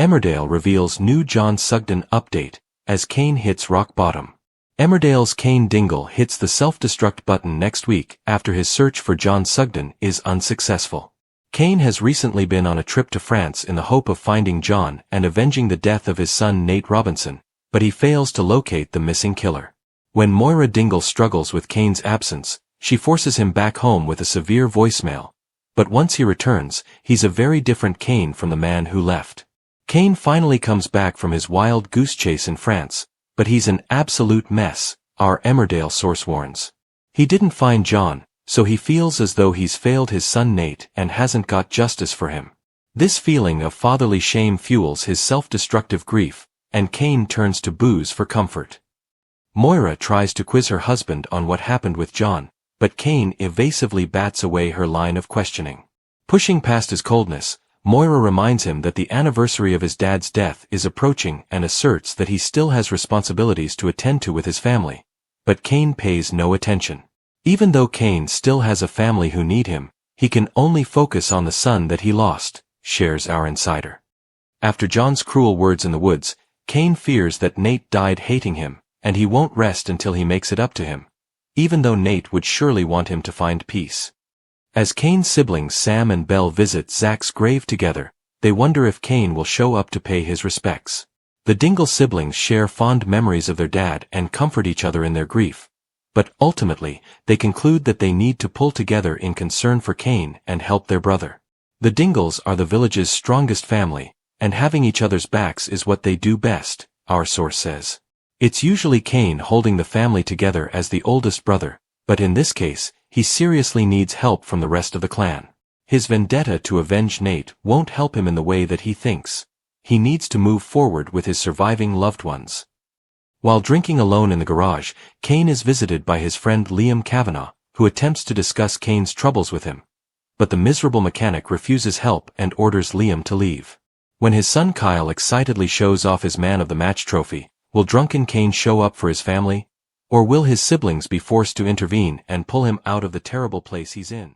Emmerdale reveals new John Sugden update, as Cain hits rock bottom. Emmerdale's Cain Dingle hits the self-destruct button next week after his search for John Sugden is unsuccessful. Cain has recently been on a trip to France in the hope of finding John and avenging the death of his son Nate Robinson, but he fails to locate the missing killer. When Moira Dingle struggles with Cain's absence, she forces him back home with a severe voicemail. But once he returns, he's a very different Cain from the man who left. Cain finally comes back from his wild goose chase in France, but he's an absolute mess, our Emmerdale source warns. He didn't find John, so he feels as though he's failed his son Nate and hasn't got justice for him. This feeling of fatherly shame fuels his self-destructive grief, and Cain turns to booze for comfort. Moira tries to quiz her husband on what happened with John, but Cain evasively bats away her line of questioning. Pushing past his coldness, Moira reminds him that the anniversary of his dad's death is approaching and asserts that he still has responsibilities to attend to with his family. But Cain pays no attention. Even though Cain still has a family who need him, he can only focus on the son that he lost, shares our insider. After John's cruel words in the woods, Cain fears that Nate died hating him, and he won't rest until he makes it up to him, even though Nate would surely want him to find peace. As Cain's siblings Sam and Belle visit Zach's grave together, they wonder if Cain will show up to pay his respects. The Dingle siblings share fond memories of their dad and comfort each other in their grief, but ultimately, they conclude that they need to pull together in concern for Cain and help their brother. The Dingles are the village's strongest family, and having each other's backs is what they do best, our source says. It's usually Cain holding the family together as the oldest brother, but in this case, he seriously needs help from the rest of the clan. His vendetta to avenge Nate won't help him in the way that he thinks. He needs to move forward with his surviving loved ones. While drinking alone in the garage, Cain is visited by his friend Liam Kavanagh, who attempts to discuss Cain's troubles with him. But the miserable mechanic refuses help and orders Liam to leave. When his son Kyle excitedly shows off his Man of the Match trophy, will drunken Cain show up for his family? Or will his siblings be forced to intervene and pull him out of the terrible place he's in?